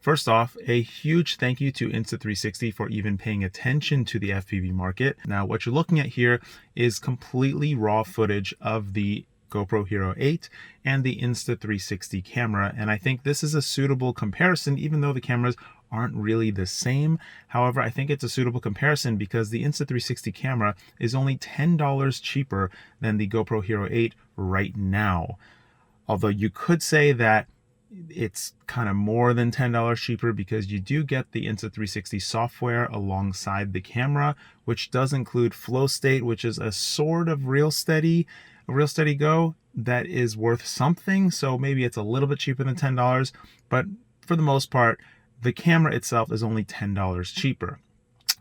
First off, a huge thank you to Insta360 for even paying attention to the FPV market. Now, what you're looking at here is completely raw footage of the GoPro Hero 8 and the Insta360 camera, and I think this is a suitable comparison, even though the cameras aren't really the same. However, I think it's a suitable comparison because the Insta360 camera is only $10 cheaper than the GoPro Hero 8 right now. Although you could say that it's kind of more than $10 cheaper because you do get the Insta360 software alongside the camera, which does include Flowstate, which is a sort of RSGo that is worth something. So maybe it's a little bit cheaper than $10, but for the most part, the camera itself is only $10 cheaper.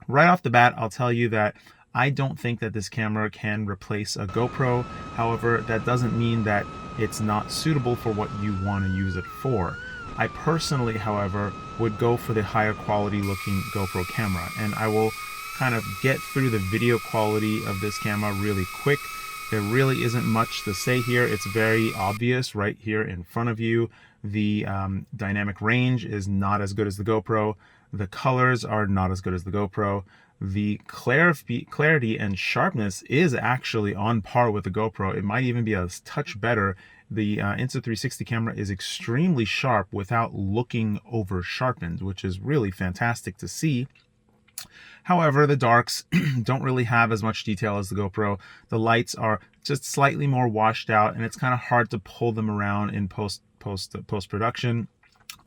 Right off the bat, I'll tell you that I don't think that this camera can replace a GoPro. However, that doesn't mean that it's not suitable for what you want to use it for. I personally, however, would go for the higher quality looking GoPro camera, and I will kind of get through the video quality of this camera really quick. There really isn't much to say here. It's very obvious right here in front of you. The dynamic range is not as good as the GoPro. The colors are not as good as the GoPro. The clarity and sharpness is actually on par with the GoPro. It might even be a touch better. The Insta360 camera is extremely sharp without looking over sharpened, which is really fantastic to see. However, the darks don't really have as much detail as the GoPro. The lights are just slightly more washed out, and it's kind of hard to pull them around in post-production.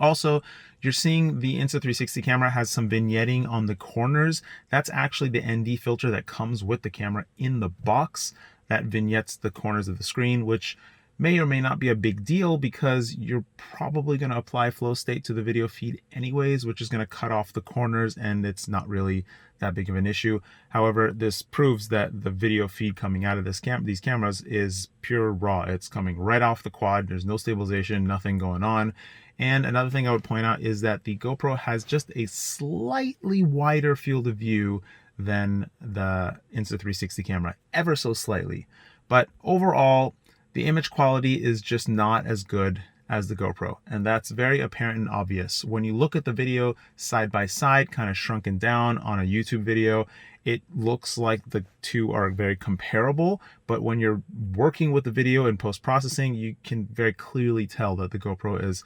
Also, you're seeing the Insta360 camera has some vignetting on the corners. That's actually the ND filter that comes with the camera in the box that vignettes the corners of the screen, which may or may not be a big deal because you're probably going to apply Flowstate to the video feed anyways, which is going to cut off the corners, and it's not really that big of an issue. However, this proves that the video feed coming out of these cameras is pure raw. It's coming right off the quad. There's no stabilization, nothing going on. And another thing I would point out is that the GoPro has just a slightly wider field of view than the Insta360 camera, ever so slightly. But overall, the image quality is just not as good as the GoPro, and that's very apparent and obvious. When you look at the video side by side, kind of shrunken down on a YouTube video, it looks like the two are very comparable, but when you're working with the video in post-processing, you can very clearly tell that the GoPro is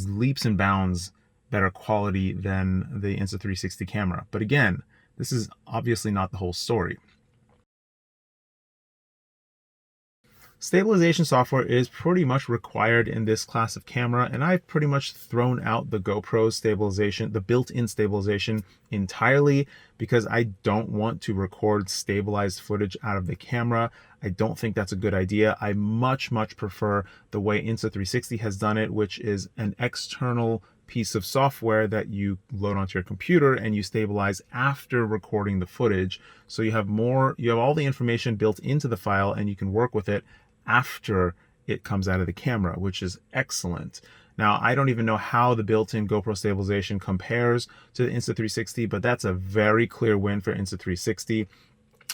leaps and bounds better quality than the Insta360 camera. But again, this is obviously not the whole story. Stabilization software is pretty much required in this class of camera, and I've pretty much thrown out the GoPro stabilization, the built-in stabilization entirely, because I don't want to record stabilized footage out of the camera. I don't think that's a good idea. I much prefer the way Insta360 has done it, which is an external piece of software that you load onto your computer and you stabilize after recording the footage. So you have all the information built into the file, and you can work with it after it comes out of the camera, which is excellent. Now, I don't even know how the built-in GoPro stabilization compares to the Insta360, but that's a very clear win for Insta360.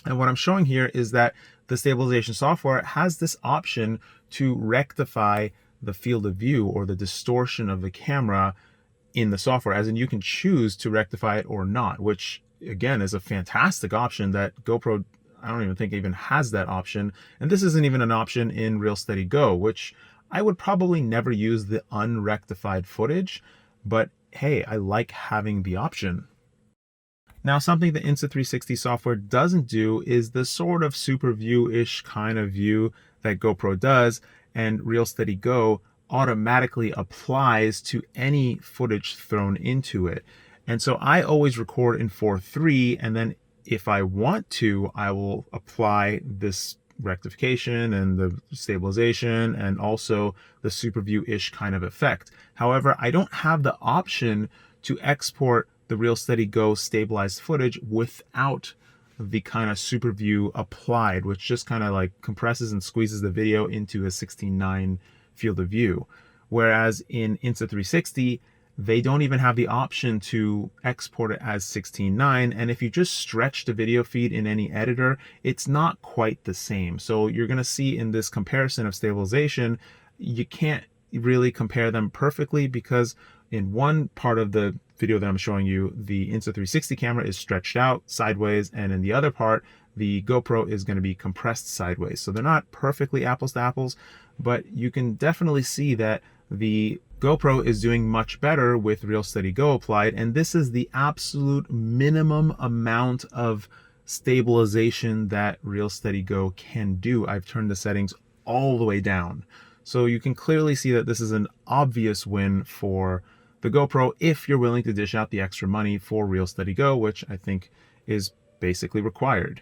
And what I'm showing here is that the stabilization software has this option to rectify the field of view or the distortion of the camera in the software, as in you can choose to rectify it or not, which again is a fantastic option that GoPro, I don't even think even has that option. And this isn't even an option in RSGo, which I would probably never use the unrectified footage, but hey, I like having the option. Now, something the Insta360 software doesn't do is the sort of super view-ish kind of view that GoPro does, and RSGo automatically applies to any footage thrown into it. And so I always record in 4:3, and then if I want to, I will apply this rectification and the stabilization and also the super view-ish kind of effect. However, I don't have the option to export the RSGo stabilized footage without the kind of super view applied, which just kind of like compresses and squeezes the video into a 16:9 field of view. Whereas in Insta360, they don't even have the option to export it as 16:9, and if you just stretch the video feed in any editor, it's not quite the same. So you're going to see in this comparison of stabilization, you can't really compare them perfectly because In one part of the video that I'm showing you, the Insta360 camera is stretched out sideways, and in the other part, the GoPro is going to be compressed sideways. So they're not perfectly apples to apples, but you can definitely see that the GoPro is doing much better with RSGo applied, and this is the absolute minimum amount of stabilization that RSGo can do. I've turned the settings all the way down. So you can clearly see that this is an obvious win for the GoPro if you're willing to dish out the extra money for RSGo, which I think is basically required.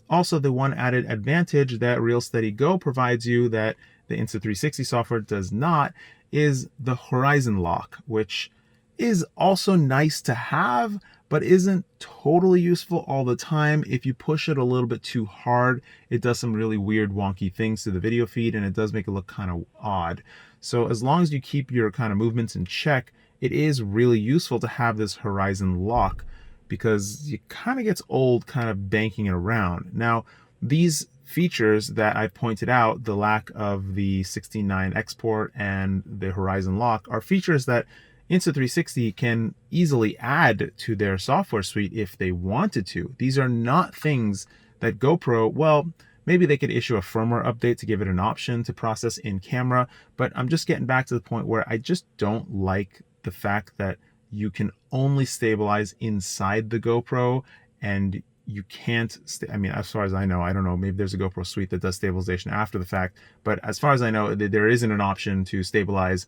Also, the one added advantage that RSGo provides you that the Insta360 software does not is the horizon lock, which is also nice to have, but isn't totally useful all the time. If you push it a little bit too hard, it does some really weird wonky things to the video feed, and it does make it look kind of odd. So as long as you keep your kind of movements in check, it is really useful to have this horizon lock, because it kind of gets old kind of banking it around. Now, these features that I pointed out, the lack of the 16:9 export and the horizon lock, are features that Insta360 can easily add to their software suite if they wanted to. These are not things that GoPro, well, maybe they could issue a firmware update to give it an option to process in camera, but I'm just getting back to the point where I just don't like the fact that you can only stabilize inside the GoPro, and you can't, I mean, as far as I know, I don't know, maybe there's a GoPro suite that does stabilization after the fact, but as far as I know, there isn't an option to stabilize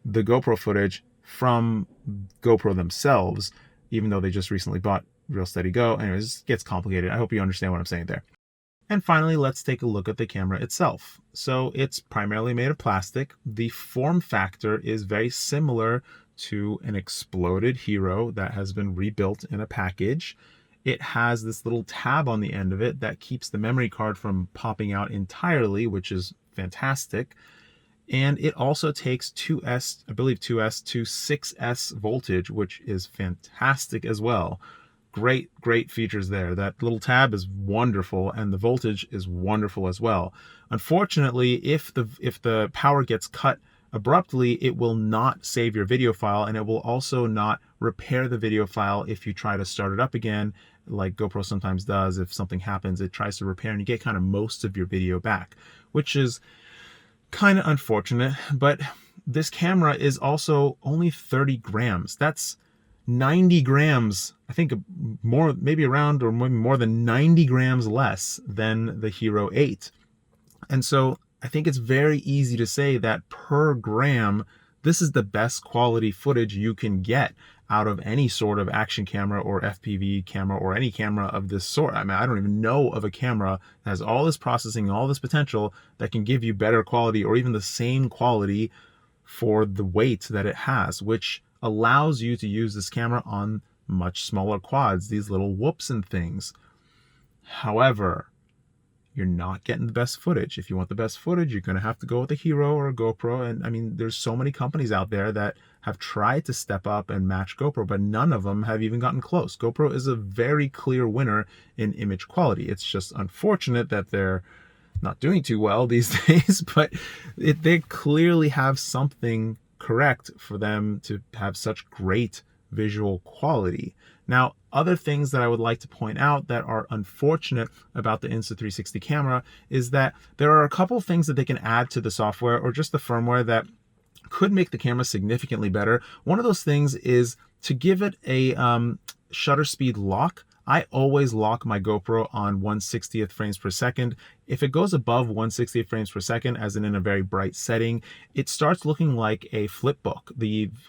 the GoPro footage from GoPro themselves, even though they just recently bought RSGo. Anyways, it gets complicated. I hope you understand what I'm saying there. And finally, let's take a look at the camera itself. So it's primarily made of plastic. The form factor is very similar to an exploded Hero that has been rebuilt in a package. It has this little tab on the end of it that keeps the memory card from popping out entirely, which is fantastic. And it also takes 2S, I believe 2S to 6S voltage, which is fantastic as well. Great features there. That little tab is wonderful, and the voltage is wonderful as well. Unfortunately, if the power gets cut abruptly, it will not save your video file, and it will also not repair the video file if you try to start it up again, like GoPro sometimes does. If something happens, it tries to repair, and you get kind of most of your video back, which is kind of unfortunate. But this camera is also only 30 grams. That's 90 grams, I think more, maybe around or maybe more than 90 grams less than the Hero 8. And so I think it's very easy to say that per gram, this is the best quality footage you can get out of any sort of action camera or FPV camera or any camera of this sort. I mean, I don't even know of a camera that has all this processing, all this potential that can give you better quality or even the same quality for the weight that it has, which allows you to use this camera on much smaller quads, these little whoops and things. However, you're not getting the best footage. If you want the best footage, you're going to have to go with a Hero or a GoPro. And I mean, there's so many companies out there that have tried to step up and match GoPro, but none of them have even gotten close. GoPro is a very clear winner in image quality. It's just unfortunate that they're not doing too well these days, but they clearly have something correct for them to have such great visual quality. Now, other things that I would like to point out that are unfortunate about the Insta360 camera is that there are a couple of things that they can add to the software or just the firmware that could make the camera significantly better. One of those things is to give it a shutter speed lock. I always lock my GoPro on 1/60th frames per second. If it goes above 1/60th frames per second, as in a very bright setting, it starts looking like a flip book,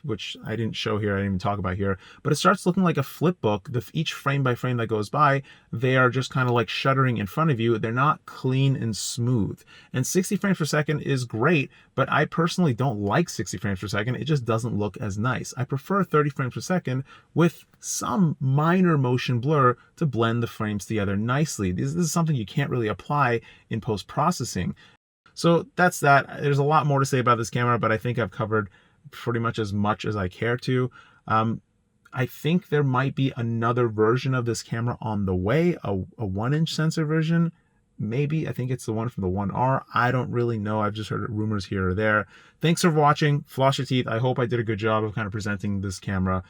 which I didn't show here, I didn't even talk about here, but it starts looking like a flip book. Each frame by frame that goes by, they are just kind of like shuttering in front of you. They're not clean and smooth. And 60 frames per second is great, but I personally don't like 60 frames per second. It just doesn't look as nice. I prefer 30 frames per second with some minor motion blur to blend the frames together nicely. This is something you can't really apply in post-processing. So that's that. There's a lot more to say about this camera, but I think I've covered pretty much as I care to. I think there might be another version of this camera on the way, a 1-inch sensor version. maybe. I think it's the one from the 1R. I don't really know. I've just heard rumors here or there. Thanks for watching. Floss your teeth. I hope I did a good job of kind of presenting this camera.